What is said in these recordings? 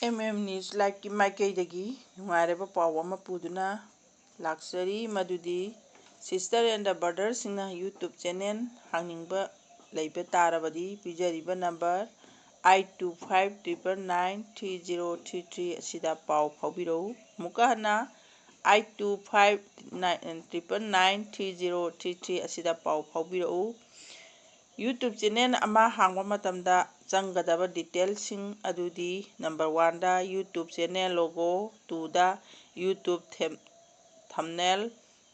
News like Maikei nungaireba paw ama puduna laksari madudi sister and the brother singna YouTube channel hangingba leiba tarabadi pijariba number 8259993033 asida paw phawbiro mukahana 8259993033 asida paw phawbiro YouTube channel ama hangwa matamda changadaba detailsing adudi number 1 da YouTube channel logo 2 da YouTube thumbnail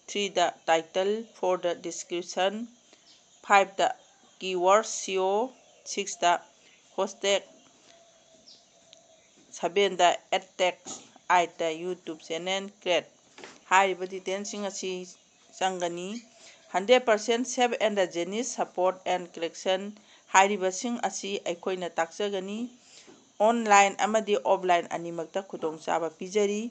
3 da title 4 da description 5 da keyword SEO 6 da hashtag 7 da ad text 8 da YouTube channel create hariba detailsing asi changani 100% safe and genuine support and collection हाइरिबसिंग असि अखोइना ताक्चगनी online अमदी offline अनिमक्ता खुदोंचाबा पिजरी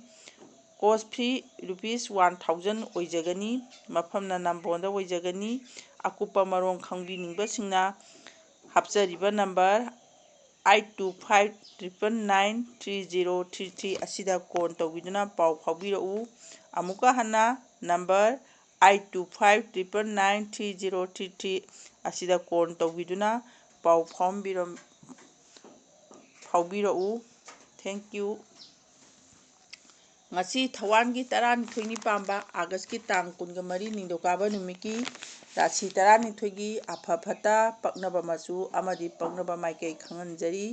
coast fee ₹1000 ओइजगनी मफमना नंबोंदा ओइजगनी अकुपा मरों खंगबिनिंगबसिंगना हापचरिबा number 8259993033 असिदा cone तौबिदुना pav फावबिरऊ अमुका Hannah number 8259993033 asida kon tawbiduna paw phawbirau thank you ngasi thawangi tarani thoini pamba august ki tang kunga mari ningdokaba numiki rashi tarani thoigi apha phata paknaba machu amadi paknaba maikei khanganjari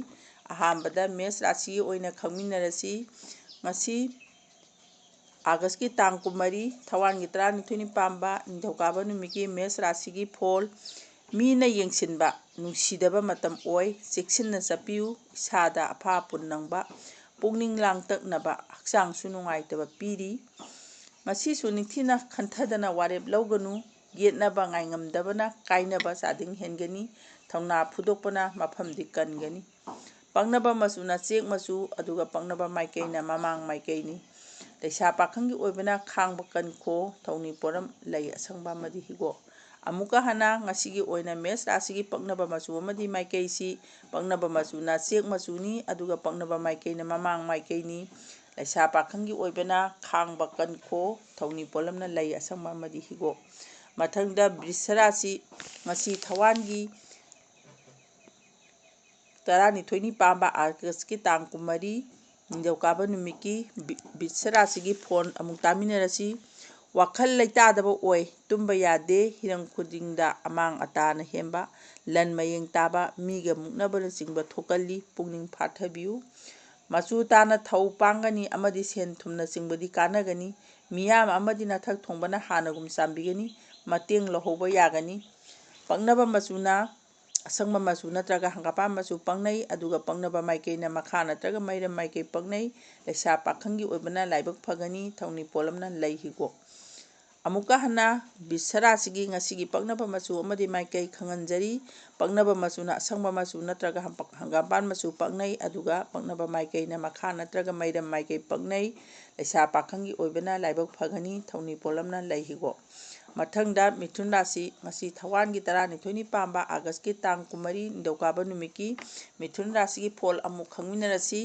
ahambada mes rashi oina khangminarasi ngasi august ki tang kumari thawangi tarani thoini pamba ningdokaba numiki mes rashi gi phol मीना येंगसिनबा नुंसीदबा मतम ओय चेक्सिनना चपियु इसादा अफा पुन्नंगबा पुंगनिंग लांगतकनबा हक्चांगसु नुंगाइतबा पीरी मसीसु निंगथिना खंथदना वारेप लौगनु गेटनबा ngaingamdabana kainaba sading hengani thongna फुदोकपना मफमदि कनगनी पंगनबा मसुना चेक मसु अदुगा पंगनबा माइकेना ममांग माइकेनी लेसा पाखंगी ओइबना खांगबा कनखो थौनी पोरम लई असंगबा मदि हिगो अमुका हना ngasiगी ओइना मेस राशिगी पक्नबा मचु अमदि माइकेसी पक्नबा मचुना चेक मचुनी अदुगा पक्नबा माइकेना ममांग माइकेनी लैसा पाखंगी ओइबना खांगबा कनखो थौनी पोलमना लई असंगबा मदि हिगो मथंगदा वृषराशि ngasi थवानगी तरानी थोइनी पांबा आगस्ट की तांग कुमरी निंजौकाबा नुमिकी वृषराशिगी फोन अमुक तामिनरसी वाखल लेतादबा ओय तुम्बा यादे हिरंग खुदिंगदा अमांग अताना हेंबा लन मयेंग ताबा मीगा मुक्नबना चिंगबा थोकल्ली पुंगनिंग फाथबियु मचु ताना थौ पांगनी अमदि सेन थुमना चिंगबदी कानगनी मियाम अमदि नाथक थोंबना हानगुम चांबिगनी मतेंग लहोबा यागनी पंगनबा मचुना असंगबा मचु नत्रगा हंगापा मचु पंगनै अदुगा पंगनबा माइकेना मखा नत्रगा मैरम माइके पंगनै लेसा पाखंगी ओइबना लाइबक फगनी थौनी पोलमना लैहिगो अमुका हना बिसरासिगी ngasiगी पक्नबा मचु अमदि माइकई खंगनजरी पक्नबा मचुना असंगबा मचु नत्रगा हंगापान मचु पक्नै अदुगा पक्नबा माइकईना मखा नत्रगा मैरम माइकई पक्नै लेसा पाखंगी ओइबना लाइबक फगनी थौनी पोलमना लैहिगो मथंगदा मिथुन राशि ngasi थवानगी तरानी थोइनी पांबा आगस्ट की तांग कुमरी निंदौकाबा नुमिकी मिथुन राशिगी फोल अमुक खंगमिनरसी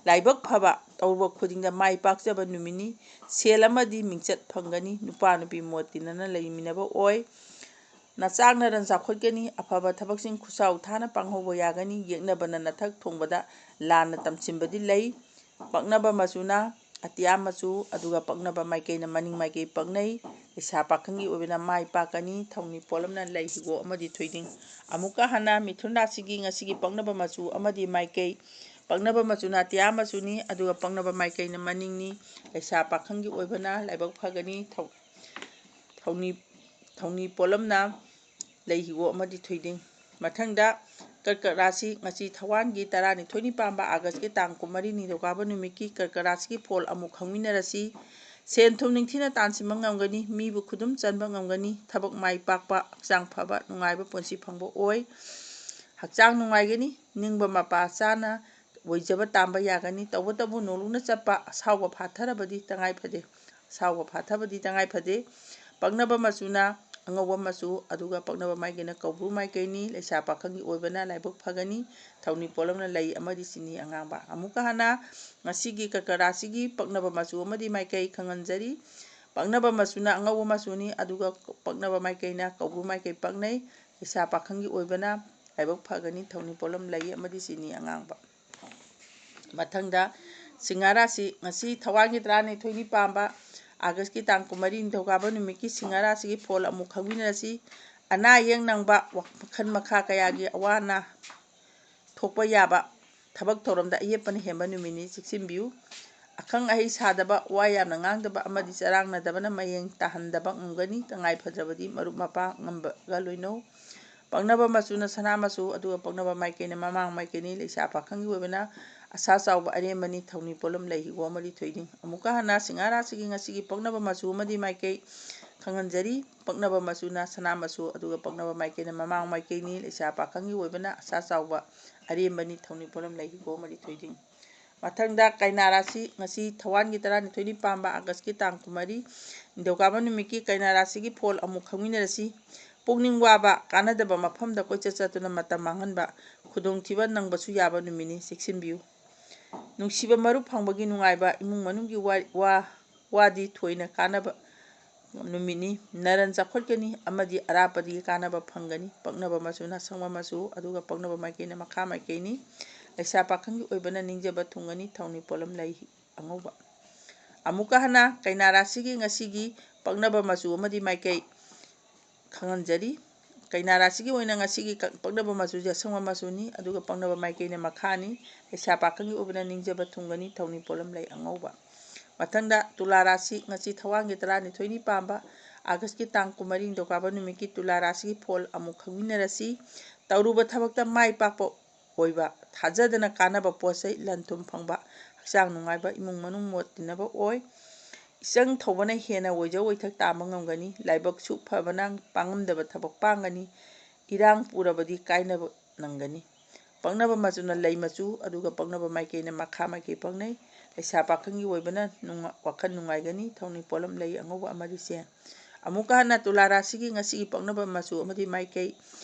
लाइबक फबा तौब खुदिंगदा माइ पाकजबा नुमिनी सेल अमदि मिंचत फंगनी नुपा नुपी मोतिनना लैमिनबा ओय नचांगनरन चाखोटगनी अफबा थबकसिंग खुसाउ थाना पांगहोबो यागनी येकनबना नथक थोंबदा लाना तमसिंबदी लै पक्नबा मचुना अतिया मचु अदुगा पक्नबा माइकेना मनिंग माइके पक्नै इसा पाखंगी ओबेना माइ पाकनी थौनी पोलमना लैहिगो अमदि थोइदिंग अमुका हना मिथुन राशिगी ngasiगी पक्नबा मचु अमदि माइके पक्नबा मचुना अतिया मचुनी अदुगा पक्नबा माइकेना मनिंगनी लेसा पाखंगी ओइबना लाइबक फगनी थौनी पोलमना लैहिगो अमदि थोइदिंग मथंगदा कर्कट राशि ngasi थवानगी तरानी थोइनी पांबा आगस्ट की तांग कुमरी निंदौकाबा नुमिकी कर्कट राशिगी फोल अमुक खंगमिनरसी सेन थुम निंगथिना तानसिम ngamgani मीबु खुदुम चनबा ngamgani थबक माइ पाकपा हक्चांग फबा नुंगाइबा पुंसी फंगबा ओय हक्चांग नुंगाइगनी निंगबा मपा चाना ओइजबा तांबा यागनी तबतबु नोलुना चप्पा सावबा फाथरबदी तंगाइ फदे सावबा फाथबदी तंगाइ फदे पक्नबा मचुना ꯑꯉꯧꯕ ꯃꯆꯨ ꯑꯗꯨꯒ ꯄꯛꯅꯕ ꯃꯥꯏꯀꯩꯅ ꯀꯧꯕ꯭ꯔꯨ ꯃꯥꯏꯀꯩꯅꯤ ꯂꯩꯁꯥ ꯄꯥꯈꯪꯒꯤ ꯑꯣꯏꯕꯅ ꯂꯥꯏꯕꯛ ꯐꯒꯅꯤ ꯊꯧꯅꯤ ꯄꯣꯠꯂꯝꯅ ꯂꯩ ꯑꯃꯗꯤ ꯆꯤꯅꯤ ꯑꯉꯥꯡꯕ ꯑꯃꯨꯛꯀ ꯍꯟꯅ ꯉꯁꯤꯒꯤ ꯀꯔꯀꯠ ꯔꯥꯁꯤꯒꯤ ꯄꯛꯅꯕ ꯃꯆꯨ ꯑꯃꯗꯤ ꯃꯥꯏꯀꯩ ꯈꯪꯍꯟꯖꯔꯤ ꯄꯛꯅꯕ ꯃꯆꯨꯅ ꯑꯉꯧꯕ ꯃꯆꯨꯅꯤ ꯑꯗꯨꯒ ꯄꯛꯅꯕ ꯃꯥꯏꯀꯩꯅ ꯀꯧꯕ꯭ꯔꯨ ꯃꯥꯏꯀꯩ ꯄꯛꯅꯩ ꯂꯩꯁꯥ ꯄꯥꯈꯪꯒꯤ ꯑꯣꯏꯕꯅ ꯂꯥꯏꯕꯛ ꯐꯒꯅꯤ ꯊꯧꯅꯤ ꯄꯣꯠꯂꯝ ꯂꯩ ꯑꯃꯗꯤ ꯆꯤꯅꯤ ꯑꯉꯥꯡꯕ ꯃꯊꯪꯗ ꯁꯤꯡꯍꯥ ꯔꯥꯁꯤ ꯉꯁꯤ ꯊꯋꯥꯟꯒꯤ 12ꯅꯤ ꯄꯥꯟꯕ ꯑꯥꯒꯁꯠꯀꯤ ꯇꯥꯡ 14 ꯅꯤꯡꯊꯧꯀꯥꯕ ꯅꯨꯃꯤꯠꯀꯤ ꯁꯤꯡꯍꯥ ꯔꯥꯁꯤꯒꯤ ꯐꯣꯜ ꯑꯃꯨꯛ ꯈꯪꯃꯤꯟꯅꯔꯁꯤ ꯑꯅꯥ ꯑꯌꯦꯛ ꯅꯪꯕ ꯃꯈꯜ ꯃꯈꯥ ꯀꯌꯥꯒꯤ ꯑꯋꯥ ꯑꯅꯥ ꯊꯣꯛꯄ ꯌꯥꯕ ꯊꯕꯛ ꯊꯧꯔꯝꯗ ꯑꯌꯦꯠꯄꯅ ꯍꯦꯟꯕ ꯅꯨꯃꯤꯠꯅꯤ ꯆꯦꯛꯁꯤꯟꯕꯤꯌꯨ ꯑꯈꯪ ꯑꯍꯩ ꯁꯥꯗꯕ ꯋꯥ ꯌꯥꯝꯅ ꯉꯥꯡꯗꯕ ꯑꯃꯗꯤ ꯆꯔꯥꯡꯅꯗꯕꯅ ꯃꯌꯦꯡ ꯇꯥꯍꯟꯗꯕ ꯉꯝꯒꯅꯤ ꯇꯉꯥꯏ ꯐꯗ꯭ꯔꯕꯗꯤ ꯃꯔꯨꯞ ꯃꯄꯥꯡ ꯉꯝꯕꯒ ꯂꯣꯏꯅꯧ ꯄꯛꯅꯕ ꯃꯆꯨꯅ ꯁꯅꯥ ꯃꯆꯨ ꯑꯗꯨꯒ ꯄꯛꯅꯕ ꯃꯥꯏꯀꯩꯅ ꯃꯃꯥꯡ ꯃꯥꯏꯀꯩꯅꯤ ꯂꯩꯁꯥ ꯄꯥꯈꯪꯒꯤ ꯑꯣꯏꯕꯅ ꯑꯁꯥ ꯆꯥꯎꯕ ꯑꯔꯦꯝꯕꯅꯤ ꯊꯧꯅꯤ ꯄꯣꯠꯂꯝ ꯂꯩ ꯍꯤꯒꯣꯛ ꯑꯃꯗꯤ ꯊꯣꯏꯗꯤꯡ ꯑꯃꯨꯛꯀ ꯍꯟꯅ ꯁꯤꯡꯍꯥ ꯔꯥꯁꯤꯒꯤ ꯉꯁꯤꯒꯤ ꯄꯛꯅꯕ ꯃꯆꯨ ꯑꯃꯗꯤ ꯃꯥꯏꯀꯩ ꯈꯪꯍꯟꯖꯔꯤ ꯄꯛꯅꯕ ꯃꯆꯨꯅ ꯁꯅꯥ ꯃꯆꯨ ꯑꯗꯨꯒ ꯄꯛꯅꯕ ꯃꯥꯏꯀꯩꯅ ꯃꯃꯥꯡ ꯃꯥꯏꯀꯩꯅꯤ ꯂꯩꯁꯥ ꯄꯥꯈꯪꯒꯤ ꯑꯣꯏꯕꯅ ꯑꯁꯥ ꯆꯥꯎꯕ ꯑꯔꯦꯝꯕꯅꯤ ꯊꯧꯅꯤ ꯄꯣꯠꯂꯝ ꯂꯩ ꯍꯤꯒꯣꯛ ꯑꯃꯗꯤ ꯊꯣꯏꯗꯤꯡ ꯃꯊꯪꯗ ꯀꯩꯅꯥ ꯔꯥꯁꯤ ꯉꯁꯤ ꯊꯋꯥꯟꯒꯤ 12ꯅꯤ ꯄꯥꯟꯕ ꯑꯥꯒꯁꯠꯀꯤ ꯇꯥꯡ 14 ꯅꯤꯡꯊꯧꯀꯥꯕ ꯅꯨꯃꯤꯠꯀꯤ ꯀꯩꯅꯥ ꯔꯥꯁꯤꯒꯤ ꯐꯣꯜ ꯑꯃꯨꯛ ꯈꯪꯃꯤꯟꯅꯔꯁꯤ ꯄꯨꯛꯅꯤꯡ ꯋꯥꯕ ꯀꯥꯟꯅꯗꯕ ꯃꯐꯝꯗ ꯀꯣꯏꯆꯠ ꯆꯠꯇꯨꯅ ꯃꯇꯝ ꯃꯥꯡꯍꯟꯕ ꯈꯨꯗꯣꯡꯊꯤꯕ ꯅꯪꯕꯁꯨ ꯌꯥꯕ ꯅꯨꯃꯤꯠꯅꯤ ꯆꯦꯛꯁꯤꯟꯕꯤꯌꯨ ꯅꯨꯡꯁꯤꯕ ꯃꯔꯨꯞ ꯐꯪꯕꯒꯤ ꯅꯨꯡꯉꯥꯏꯕ ꯏꯃꯨꯡ ꯃꯅꯨꯡꯒꯤ ꯋꯥꯗꯤ ꯊꯣꯏꯅ ꯀꯥꯟꯅꯕ ꯅꯨꯃꯤꯠꯅꯤ ꯅꯔꯟ ꯆꯥꯎꯈꯠꯀꯅꯤ ꯑꯃꯗꯤ ꯑꯔꯥꯞꯄꯗꯒꯤ ꯀꯥꯟꯅꯕ ꯐꯪꯒꯅꯤ ꯄꯛꯅꯕ ꯃꯆꯨꯅ ꯑꯁꯪꯕ ꯃꯆꯨ ꯑꯗꯨꯒ ꯄꯛꯅꯕ ꯃꯥꯏꯀꯩꯅ ꯃꯈꯥ ꯃꯥꯏꯀꯩꯅꯤ ꯂꯩꯁꯥ ꯄꯥꯈꯪꯒꯤ ꯑꯣꯏꯕꯅ ꯅꯤꯡꯖꯕ ꯊꯨꯡꯒꯅꯤ ꯊꯧꯅꯤ ꯄꯣꯠꯂꯝ ꯂꯩ ꯑꯉꯧꯕ ꯑꯃꯨꯛꯀ ꯍꯟꯅ ꯀꯩꯅꯥ ꯔꯥꯁꯤꯒꯤ ꯉꯁꯤꯒꯤ ꯄꯛꯅꯕ ꯃꯆꯨ ꯑꯃꯗꯤ ꯃꯥꯏꯀꯩ ꯈꯪꯍꯟꯖꯔꯤ ꯀꯩꯅꯥ ꯔꯥꯁꯤꯒꯤ ꯑꯣꯏꯅ ꯉꯁꯤꯒꯤ ꯄꯛꯅꯕ ꯃꯆꯨꯁꯤ ꯑꯁꯪꯕ ꯃꯆꯨꯅꯤ ꯑꯗꯨꯒ ꯄꯛꯅꯕ ꯃꯥꯏꯀꯩꯅ ꯃꯈꯥꯅꯤ ꯂꯩꯁꯥ ꯄꯥꯈꯪꯒꯤ ꯑꯣꯏꯕꯅ ꯅꯤꯡꯖꯕ ꯊꯨꯡꯒꯅꯤ ꯊꯧꯅꯤ ꯄꯣꯠꯂꯝ ꯂꯩ ꯑꯉꯧꯕ ꯃꯊꯪꯗ ꯇꯨꯂꯥ ꯔꯥꯁꯤ ꯉꯁꯤ ꯊꯋꯥꯟꯒꯤ 12ꯅꯤ ꯄꯥꯟꯕ ꯑꯥꯒꯁꯠꯀꯤ ꯇꯥꯡ 14 ꯅꯤꯡꯊꯧꯀꯥꯕ ꯅꯨꯃꯤꯠꯀꯤ ꯇꯨꯂꯥ ꯔꯥꯁꯤꯒꯤ ꯐꯣꯜ ꯑꯃꯨꯛ ꯈꯪꯃꯤꯟꯅꯔꯁꯤ ꯇꯧꯔꯨꯕ ꯊꯕꯛꯇ ꯃꯥꯏ ꯄꯥꯛꯄ ꯑꯣꯏꯕ ꯊꯥꯖꯗꯅ ꯀꯥꯟꯅꯕ ꯄꯣꯠ ꯆꯩ ꯂꯟ ꯊꯨꯝ ꯐꯪꯕ ꯍꯛꯆꯥꯡ ꯅꯨꯡꯉꯥꯏꯕ ꯏꯃꯨꯡ ꯃꯅꯨꯡ ꯃꯣꯠ ꯇꯤꯟꯅꯕ ꯑꯣꯏ ꯏꯆꯪ ꯊꯧꯕꯅ ꯍꯦꯟꯅ ꯑꯣꯏꯖ ꯑꯣꯏꯊꯛ ꯇꯥꯟꯕ ꯉꯝꯒꯅꯤ ꯂꯥꯏꯕꯛꯁꯨ ꯐꯕꯅ ꯄꯥꯡꯉꯝꯗꯕ ꯊꯕꯛ ꯄꯥꯡꯒꯅꯤ ꯏꯔꯥꯡ ꯄꯨꯔꯕꯗꯤ ꯀꯥꯏꯅꯕ ꯅꯪꯒꯅꯤ ꯄꯛꯅꯕ ꯃꯆꯨꯅ ꯂꯩ ꯃꯆꯨ ꯑꯗꯨꯒ ꯄꯛꯅꯕ ꯃꯥꯏꯀꯩꯅ ꯃꯈꯥ ꯃꯥꯏꯀꯩ ꯄꯛꯅꯩ ꯂꯩꯁꯥ ꯄꯥꯈꯪꯒꯤ ꯑꯣꯏꯕꯅ ꯋꯥꯈꯜ ꯅꯨꯡꯉꯥꯏꯒꯅꯤ ꯊꯧꯅꯤ ꯄꯣꯠꯂꯝ ꯂꯩ ꯑꯉꯧꯕ ꯑꯃꯗꯤ ꯆꯦꯡ ꯑꯃꯨꯛꯀ ꯍꯟꯅ ꯇꯨꯂꯥ ꯔꯥꯁꯤꯒꯤ ꯉꯁꯤꯒꯤ ꯄꯛꯅꯕ ꯃꯆꯨ ꯑꯃꯗꯤ ꯃꯥꯏꯀꯩ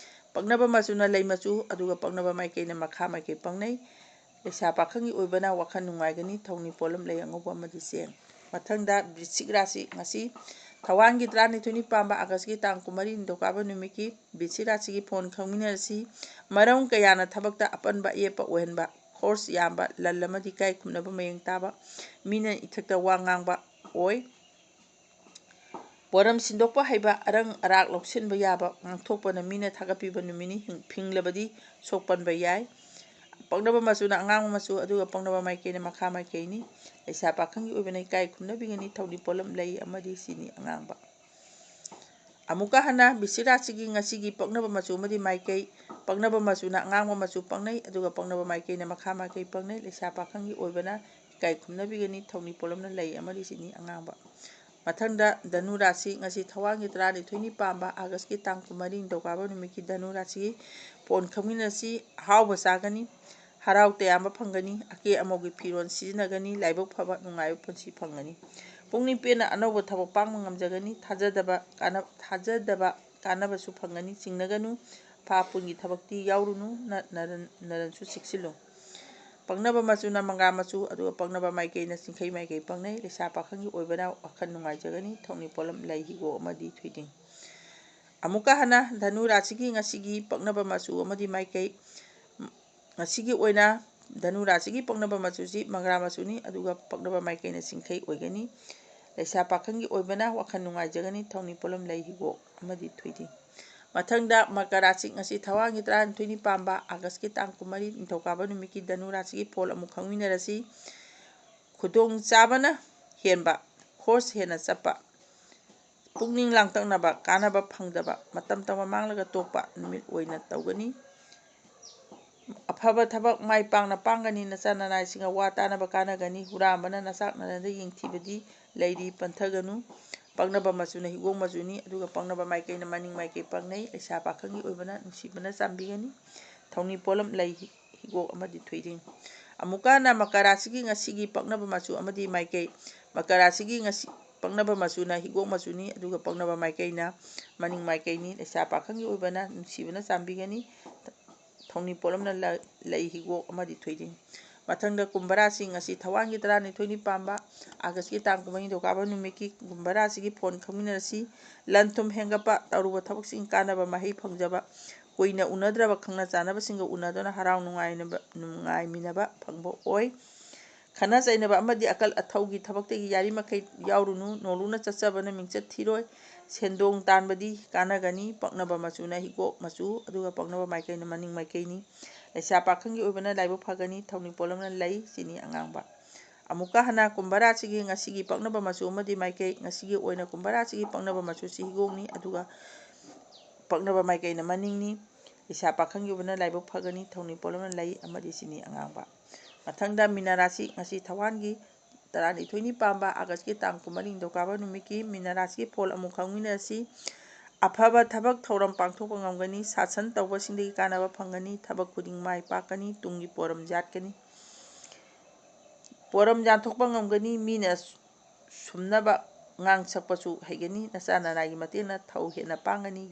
ꯄꯛꯅꯕ ꯃꯆꯨꯅ ꯂꯩ ꯃꯆꯨ ꯑꯗꯨꯒ ꯄꯛꯅꯕ ꯃꯥꯏꯀꯩꯅ ꯃꯈꯥ ꯃꯥꯏꯀꯩ ꯄꯛꯅꯩ ꯂꯩꯁꯥ ꯄꯥꯈꯪꯒꯤ ꯑꯣꯏꯕꯅ ꯋꯥꯈꯜ ꯅꯨꯡꯉꯥꯏꯒꯅꯤ ꯊꯧꯅꯤ ꯄꯣꯠꯂꯝ ꯂꯩ ꯑꯉꯧꯕ ꯑꯃꯗꯤ ꯆꯦꯡ ꯃꯊꯪꯗ ꯕ꯭ꯔꯤꯁꯆꯤꯛ ꯔꯥꯁꯤ ꯉꯁꯤ ꯊꯋꯥꯟꯒꯤ 12ꯅꯤ ꯄꯥꯟꯕ ꯑꯥꯒꯁꯠꯀꯤ ꯇꯥꯡ 14 ꯅꯤꯡꯊꯧꯀꯥꯕ ꯅꯨꯃꯤꯠꯀꯤ ꯕ꯭ꯔꯤꯁꯆꯤꯛ ꯔꯥꯁꯤꯒꯤ ꯐꯣꯟ ꯈꯪꯃꯤꯟꯅꯔꯁꯤ ꯃꯔꯝ ꯀꯌꯥꯅ ꯊꯕꯛꯇ ꯑꯄꯟꯕ ꯑꯌꯦꯠꯄ ꯑꯣꯏꯍꯟꯕ ꯈꯣꯔꯁ ꯌꯥꯝꯕ ꯂꯜ ꯑꯃꯗꯤ ꯏꯀꯥꯏ ꯈꯨꯝꯅꯕ ꯃꯌꯦꯡ ꯇꯥꯕ ꯃꯤꯅ ꯏꯊꯛꯇ ꯋꯥ ꯉꯥꯡꯕ ꯑꯣꯏ ꯄꯣꯔꯝ ꯁꯤꯟꯗꯣꯛꯄ ꯍꯩꯕ ꯑꯔꯪ ꯑꯔꯥꯛ ꯂꯧꯁꯤꯟꯕ ꯌꯥꯕ ꯉꯥꯡꯊꯣꯛꯄꯅ ꯃꯤꯅ ꯊꯥꯒꯠꯄꯤꯕ ꯅꯨꯃꯤꯠꯅꯤ ꯐꯤꯡꯂꯕꯗꯤ ꯁꯣꯛꯄꯟꯕ ꯌꯥꯏ ꯄꯛꯅꯕ ꯃꯆꯨꯅ ꯑꯉꯥꯡꯕ ꯃꯆꯨ ꯑꯗꯨꯒ ꯄꯛꯅꯕ ꯃꯥꯏꯀꯩꯅ ꯃꯈꯥ ꯃꯥꯏꯀꯩꯅꯤ ꯂꯩꯁꯥ ꯄꯥꯈꯪꯒꯤ ꯑꯣꯏꯕꯅ ꯏꯀꯥꯏ ꯈꯨꯝꯅꯕꯤꯒꯅꯤ ꯊꯧꯅꯤ ꯄꯣꯠꯂꯝ ꯂꯩ ꯑꯃꯗꯤ ꯆꯤꯅꯤ ꯑꯉꯥꯡꯕ ꯑꯃꯨꯛꯀ ꯍꯟꯅ ꯕ꯭ꯔꯤꯁꯆꯤꯛ ꯔꯥꯁꯤꯒꯤ ꯉꯁꯤꯒꯤ ꯄꯛꯅꯕ ꯃꯆꯨ ꯑꯃꯗꯤ ꯃꯥꯏꯀꯩ ꯄꯛꯅꯕ ꯃꯆꯨꯅ ꯑꯉꯥꯡꯕ ꯃꯆꯨ ꯄꯛꯅꯩ ꯑꯗꯨꯒ ꯄꯛꯅꯕ ꯃꯥꯏꯀꯩꯅ ꯃꯈꯥ ꯃꯥꯏꯀꯩ ꯄꯛꯅꯩ ꯂꯩꯁꯥ ꯄꯥꯈꯪꯒꯤ ꯑꯣꯏꯕꯅ ꯏꯀꯥꯏ ꯈꯨꯝꯅꯕꯤꯒꯅꯤ ꯊꯧꯅꯤ ꯄꯣꯠꯂꯝꯅ ꯂꯩ ꯑꯃꯗꯤ ꯆꯤꯅꯤ ꯑꯉꯥꯡꯕ ꯃꯊꯪꯗ ꯙꯅꯨ ꯔꯥꯁꯤ ꯉꯁꯤ ꯊꯋꯥꯟꯒꯤ 12ꯅꯤ ꯄꯥꯟꯕ ꯑꯥꯒꯁꯠꯀꯤ ꯇꯥꯡ 14 ꯅꯤꯡꯊꯧꯀꯥꯕ ꯅꯨꯃꯤꯠꯀꯤ ꯙꯅꯨ ꯔꯥꯁꯤꯒꯤ ꯐꯣꯟ ꯈꯪꯃꯤꯟꯅꯁꯤ ꯑꯍꯥꯎꯕ ꯆꯥꯒꯅꯤ ꯍꯔꯥꯎ ꯇꯌꯥꯝꯕ ꯐꯪꯒꯅꯤ ꯑꯀꯦ ꯑꯃꯧꯒꯤ ꯐꯤꯔꯣꯜ ꯁꯤꯖꯤꯟꯅꯒꯅꯤ ꯂꯥꯏꯕꯛ ꯐꯕ ꯅꯨꯡꯉꯥꯏꯕ ꯄꯨꯟꯁꯤ ꯐꯪꯒꯅꯤ ꯄꯨꯛꯅꯤꯡ ꯄꯦꯟꯅ ꯑꯅꯧꯕ ꯊꯕꯛ ꯄꯥꯡꯕ ꯉꯝꯖꯒꯅꯤ ꯊꯥꯖꯗꯕ ꯀꯥꯟꯅꯕꯁꯨ ꯐꯪꯒꯅꯤ ꯆꯤꯡꯅꯒꯅꯨ ꯑꯐꯥ-ꯑꯄꯨꯟꯒꯤ ꯊꯕꯛꯇꯤ ꯌꯥꯎꯔꯨꯅꯨ ꯅꯔꯟꯁꯨ ꯆꯦꯛꯁꯤꯜꯂꯨ ꯄꯛꯅꯕ ꯃꯆꯨꯅ ꯃꯪꯒ꯭ꯔꯥ ꯃꯆꯨ ꯑꯗꯨꯒ ꯄꯛꯅꯕ ꯃꯥꯏꯀꯩꯅ ꯆꯤꯡꯈꯩ ꯃꯥꯏꯀꯩ ꯄꯛꯅꯩ ꯂꯩꯁꯥ ꯄꯥꯈꯪꯒꯤ ꯑꯣꯏꯕꯅ ꯋꯥꯈꯜ ꯅꯨꯡꯉꯥꯏꯖꯒꯅꯤ ꯊꯧꯅꯤ ꯄꯣꯠꯂꯝ ꯂꯩ ꯍꯤꯒꯣꯛ ꯑꯃꯗꯤ ꯊꯣꯏꯗꯤꯡ ꯑꯃꯨꯛꯀ ꯍꯟꯅ ꯙꯅꯨ ꯔꯥꯁꯤꯒꯤ ꯉꯁꯤꯒꯤ ꯄꯛꯅꯕ ꯃꯆꯨ ꯑꯃꯗꯤ ꯃꯥꯏꯀꯩ ꯉꯁꯤꯒꯤ ꯑꯣꯏꯅ ꯙꯅꯨ ꯔꯥꯁꯤꯒꯤ ꯄꯛꯅꯕ ꯃꯆꯨꯁꯤ ꯃꯪꯒ꯭ꯔꯥ ꯃꯆꯨꯅꯤ ꯑꯗꯨꯒ ꯄꯛꯅꯕ ꯃꯥꯏꯀꯩꯅ ꯆꯤꯡꯈꯩ ꯑꯣꯏꯒꯅꯤ ꯂꯩꯁꯥ ꯄꯥꯈꯪꯒꯤ ꯑꯣꯏꯕꯅ ꯋꯥꯈꯜ ꯅꯨꯡꯉꯥꯏꯖꯒꯅꯤ ꯊꯧꯅꯤ ꯄꯣꯠꯂꯝ ꯂꯩ ꯍꯤꯒꯣꯛ ꯑꯃꯗꯤ ꯊꯣꯏꯗꯤꯡ ꯃꯊꯪꯗ ꯃꯀꯔ ꯔꯥꯁꯤꯉꯁꯤ ꯊꯋꯥꯟꯒꯤ 12ꯅꯤ ꯄꯥꯟꯕ ꯑꯥꯒꯁꯠꯀꯤ ꯇꯥꯡ 14 ꯅꯤꯡꯊꯧꯀꯥꯕ ꯅꯨꯃꯤꯠꯀꯤ ꯙꯅꯨ ꯔꯥꯁꯤꯒꯤ ꯐꯣꯜ ꯑꯃꯨꯛ ꯈꯪꯃꯤꯟꯅꯔꯁꯤ ꯈꯨꯗꯣꯡꯆꯥꯕꯅ ꯍꯦꯟꯕ ꯈꯣꯔꯁ ꯍꯦꯟꯅ ꯆꯠꯄ ꯄꯨꯛꯅꯤꯡ ꯂꯥꯡꯇꯛꯅꯕ ꯀꯥꯟꯅꯕ ꯐꯪꯗꯕ ꯃꯇꯝ ꯃꯥꯡꯂꯒ ꯇꯣꯛꯄ ꯅꯨꯃꯤꯠ ꯑꯣꯏꯅ ꯇꯧꯒꯅꯤ ꯑꯐꯕ ꯊꯕꯛ ꯃꯥꯏ ꯄꯥꯛꯅ ꯄꯥꯡꯒꯅꯤ ꯅꯆꯥ ꯅꯅꯥꯏꯁꯤꯡꯒ ꯋꯥ ꯇꯥꯅꯕ ꯀꯥꯟꯅꯒꯅꯤ ꯍꯨꯔꯥꯟꯕꯅ ꯅꯆꯥꯛ ꯅꯔꯟꯗ ꯌꯦꯡꯊꯤꯕꯗꯤ ꯂꯩꯔꯤ ꯄꯟꯊꯒꯅꯨ ꯄꯛꯅꯕ ꯃꯆꯨꯅ ꯍꯤꯒꯣꯛ ꯃꯆꯨꯅꯤ ꯑꯗꯨꯒ ꯄꯛꯅꯕ ꯃꯥꯏꯀꯩꯅ ꯃꯅꯤꯡ ꯃꯥꯏꯀꯩ ꯄꯛꯅꯩ ꯂꯩꯁꯥ ꯄꯥꯈꯪꯒꯤ ꯑꯣꯏꯕꯅ ꯅꯨꯡꯁꯤꯕꯅ ꯆꯥꯟꯕꯤꯒꯅꯤ ꯊꯧꯅꯤ ꯄꯣꯠꯂꯝ ꯂꯩ ꯍꯤꯒꯣꯛ ꯑꯃꯗꯤ ꯊꯣꯏꯗꯤꯡ ꯑꯃꯨꯛꯀ ꯍꯟꯅ ꯃꯀꯔ ꯔꯥꯁꯤꯒꯤ ꯉꯁꯤꯒꯤ ꯄꯛꯅꯕ ꯃꯆꯨ ꯑꯃꯗꯤ ꯃꯥꯏꯀꯩ ꯃꯀꯔ ꯔꯥꯁꯤꯒꯤ ꯄꯛꯅꯕ ꯃꯆꯨꯅ ꯍꯤꯒꯣꯛ ꯃꯆꯨꯅꯤ, ꯑꯗꯨꯒ ꯄꯛꯅꯕ ꯃꯥꯏꯀꯩꯅ ꯃꯅꯤꯡ ꯃꯥꯏꯀꯩꯅꯤ꯫ ꯂꯩꯁꯥ ꯄꯥꯈꯪꯒꯤ ꯑꯣꯏꯕꯅ ꯅꯨꯡꯁꯤꯕꯅ ꯆꯥꯟꯕꯤꯒꯅꯤ, ꯊꯧꯅꯤ ꯄꯣꯠꯂꯝꯅ ꯂꯩ ꯍꯤꯒꯣꯛ ꯑꯃꯗꯤ ꯊꯣꯏꯗꯤꯡ꯫ ꯃꯊꯪꯗ ꯀꯨꯝꯚ ꯔꯥꯁꯤ, ꯉꯁꯤ ꯊꯋꯥꯟꯒꯤ 12ꯅꯤ ꯄꯥꯟꯕ ꯑꯥꯒꯁꯠꯀꯤ ꯇꯥꯡ 9 ꯅꯤꯡꯊꯧꯀꯥꯕ ꯅꯨꯃꯤꯠꯀꯤ ꯀꯨꯝꯚ ꯔꯥꯁꯤꯒꯤ ꯐꯣꯟ ꯈꯪꯃꯤꯟꯅꯔꯁꯤ꯫ ꯂꯟ ꯊꯨꯝ ꯍꯦꯟꯒꯠꯄ, ꯇꯧꯔꯨꯕ ꯊꯕꯛꯁꯤꯡ ꯀꯥꯟꯅꯕ ꯃꯍꯩ ꯐꯪꯖꯕ, ꯀꯨꯏꯅ ꯎꯅꯗ꯭ꯔꯕ ꯈꯪꯅ ꯆꯥꯟꯅꯕꯁꯤꯡꯒ ꯎꯅꯗꯨꯅ ꯍꯔꯥꯎ ꯅꯨꯡꯉꯥꯏꯃꯤꯟꯅꯕ ꯐꯪꯕ ꯑꯣꯏ꯫ ꯈꯠꯅ ꯆꯩꯅꯕ ꯑꯃꯗꯤ ꯑꯀꯜ ꯑꯊꯧꯒꯤ ꯊꯕꯛꯇꯒꯤ ꯌꯥꯔꯤꯃꯈꯩ ꯌꯥꯎꯔꯨꯅꯨ, ꯅꯣꯂꯨꯛꯅ ꯆꯠꯆꯕꯅ ꯃꯤꯡꯆꯠ ꯊꯤꯔꯣꯏ꯫ ꯁꯦꯟꯗꯣꯡ ꯇꯥꯟꯕꯗꯤ ꯀꯥꯟꯅꯒꯅꯤ, ꯄꯛꯅꯕ ꯃꯆꯨꯅ ꯍꯤꯒꯣꯛ ꯃꯆꯨ, ꯑꯗꯨꯒ ꯄꯛꯅꯕ ꯃꯥꯏꯀꯩꯅ ꯃꯅꯤꯡ ꯃꯥꯏꯀꯩꯅꯤ꯫ ꯂꯩꯁꯥ ꯄꯥꯈꯪꯒꯤ ꯑꯣꯏꯕꯅ ꯂꯥꯏꯕꯛ ꯐꯒꯅꯤ, ꯊꯧꯅꯤ ꯄꯣꯠꯂꯝꯅ ꯂꯩ, ꯆꯤꯅꯤ ꯑꯉꯥꯡꯕ꯫ ꯑꯃꯨꯛꯀ ꯍꯟꯅ ꯀꯨꯝꯚ ꯔꯥꯁꯤꯒꯤ ꯉꯁꯤꯒꯤ ꯄꯛꯅꯕ ꯃꯆꯨ ꯑꯃꯗꯤ ꯃꯥꯏꯀꯩ, ꯉꯁꯤꯒꯤ ꯑꯣꯏꯅ ꯀꯨꯝꯚ ꯔꯥꯁꯤꯒꯤ ꯄꯛꯅꯕ ꯃꯆꯨꯁꯤ ꯍꯤꯒꯣꯛꯅꯤ, ꯑꯗꯨꯒ ꯄꯛꯅꯕ ꯃꯥꯏꯀꯩꯅ ꯃꯅꯤꯡꯅꯤ꯫ ꯂꯩꯁꯥ ꯄꯥꯈꯪꯒꯤ ꯑꯣꯏꯕꯅ ꯂꯥꯏꯕꯛ ꯐꯒꯅꯤ, ꯊꯧꯅꯤ ꯄꯣꯠꯂꯝꯅ ꯂꯩ ꯑꯃꯗꯤ ꯆꯤꯅꯤ ꯑꯉꯥꯡꯕ꯫ ꯃꯊꯪꯗ ꯃꯤꯅ ꯔꯥꯁꯤ,ꯉꯁꯤ ꯊꯋꯥꯟꯒꯤ 12ꯅꯤ ꯄꯥꯟꯕ ꯑꯥꯒꯁꯠꯀꯤ ꯇꯥꯡ 10 ꯅꯤꯡꯊꯧꯀꯥꯕ ꯅꯨꯃꯤꯠꯀꯤ ꯃꯤꯅ ꯔꯥꯁꯤꯒꯤ ꯐꯣꯜ ꯑꯃꯨꯛ ꯈꯪꯃꯤꯟꯅꯔꯁꯤ꯫ ꯑꯐꯕ ꯊꯕꯛ ꯊꯧꯔꯝ ꯄꯥꯡꯊꯣꯛꯄ ꯉꯝꯒꯅꯤ, ꯁꯥꯁꯟ ꯇꯧꯕꯁꯤꯡꯗꯒꯤ ꯀꯥꯟꯅꯕ ꯐꯪꯒꯅꯤ, ꯊꯕꯛ ꯈꯨꯗꯤꯡ ꯃꯥꯏ ꯄꯥꯛꯀꯅꯤ, ꯇꯨꯡꯒꯤ ꯄꯣꯔꯝ ꯌꯥꯠꯀꯅꯤ, ꯄꯣꯔꯝ ꯌꯥꯟꯊꯣꯛꯄ ꯉꯝꯒꯅꯤ, ꯃꯤꯅ ꯁꯨꯝꯅꯕ ꯉꯥꯡ ꯁꯛꯄꯁꯨ ꯍꯩꯒꯅꯤ, ꯅꯆꯥ ꯅꯅꯥꯏꯒꯤ ꯃꯇꯦꯡꯅ ꯊꯧ ꯍꯦꯟꯅ ꯄꯥꯡꯒꯅꯤ,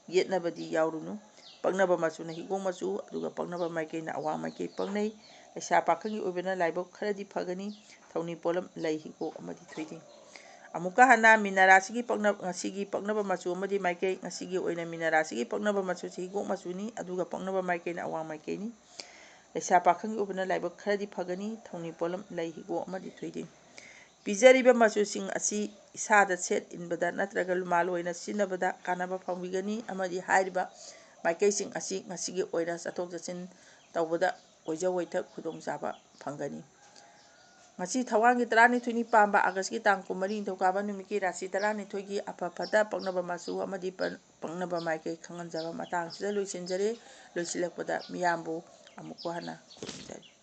ꯌꯦꯠꯅꯕꯗꯤ ꯌꯥꯎꯔꯨꯅꯨ꯫ ꯄꯛꯅꯕ ꯃꯆꯨꯅ ꯍꯤꯒꯣꯛ ꯃꯆꯨ, ꯑꯗꯨꯒ ꯄꯛꯅꯕ ꯃꯥꯏꯀꯩꯅ ꯑꯋꯥꯡ ꯃꯥꯏꯀꯩ ꯄꯛꯅꯩ꯫ ꯂꯩꯁꯥ ꯄꯥꯈꯪꯒꯤ ꯑꯣꯏꯕꯅ ꯂꯥꯏꯕꯛ ꯈꯔꯗꯤ ꯐꯒꯅꯤ, ꯊꯧꯅꯤ ꯄꯣꯠꯂꯝ ꯂꯩ ꯍꯤꯒꯣꯛ ꯑꯃꯗꯤ ꯊꯣꯏꯗꯤꯡ꯫ ꯑꯃꯨꯛꯀ ꯍꯟꯅ ꯃꯤꯅ ꯔꯥꯁꯤꯒꯤꯉꯁꯤꯒꯤ ꯄꯛꯅꯕ ꯃꯆꯨ ꯑꯃꯗꯤ ꯃꯥꯏꯀꯩ, ꯉꯁꯤꯒꯤ ꯑꯣꯏꯅ ꯃꯤꯅ ꯔꯥꯁꯤꯒꯤ ꯄꯛꯅꯕ ꯃꯆꯨꯁꯤ ꯍꯤꯒꯣꯛ ꯃꯆꯨꯅꯤ, ꯑꯗꯨꯒ ꯄꯛꯅꯕ ꯃꯥꯏꯀꯩꯅ ꯑꯋꯥꯡ ꯃꯥꯏꯀꯩꯅꯤ꯫ ꯂꯩꯁꯥ ꯄꯥꯈꯪꯒꯤ ꯑꯣꯏꯕꯅ ꯂꯥꯏꯕꯛ ꯈꯔꯗꯤ ꯐꯒꯅꯤ, ꯊꯧꯅꯤ ꯄꯣꯠꯂꯝ ꯂꯩ ꯍꯤꯒꯣꯛ ꯑꯃꯗꯤ ꯊꯣꯏꯗꯤꯡ꯫ ꯄꯤꯖꯔꯤꯕ ꯃꯆꯨꯁꯤꯡ ꯑꯁꯤ ꯏꯁꯥꯗ ꯁꯦꯠ ꯏꯟꯕꯗ ꯅꯠꯇ꯭ꯔꯒ ꯂꯨꯃꯥꯜ ꯁꯤꯖꯤꯟꯅꯕꯗ ꯀꯥꯟꯅꯕ ꯐꯪꯕꯤꯒꯅꯤ, ꯑꯃꯗꯤ ꯍꯥꯏꯔꯤꯕ ꯃꯥꯏꯀꯩꯁꯤꯡ ꯑꯁꯤ ꯉꯁꯤꯒꯤ ꯑꯣꯏꯅ ꯆꯠꯊꯣꯛ ꯆꯠꯁꯤꯟ ꯇꯧꯕꯗ ꯑꯣꯏꯖ ꯋꯩꯊꯛ ꯈꯨꯗꯣꯡꯆꯥꯕ ꯐꯪꯒꯅꯤ꯫ ꯉꯁꯤ ꯊꯋꯥꯟꯒꯤ 12ꯅꯤ ꯄꯥꯟꯕ ꯑꯥꯒꯁꯠꯀꯤ ꯇꯥꯡ 10 ꯅꯤꯡꯊꯧꯀꯥꯕ ꯅꯨꯃꯤꯠꯀꯤ ꯔꯥꯁꯤ 12ꯒꯤ ꯑꯐ ꯐꯠꯇ, ꯄꯛꯅꯕ ꯃꯆꯨ ꯑꯃꯗꯤ ꯄꯛꯅꯕ ꯃꯥꯏꯀꯩ ꯈꯪꯍꯟꯖꯕ ꯃꯇꯥꯡꯁꯤꯗ ꯂꯣꯏꯁꯤꯟꯖꯔꯦ꯫ ꯂꯣꯏꯁꯤꯜꯂꯛꯄꯗ ꯃꯤꯌꯥꯝꯕꯨ ꯑꯃꯨꯛꯀ ꯍꯟꯅ ꯈꯨꯔꯨꯝꯖꯔꯤ꯫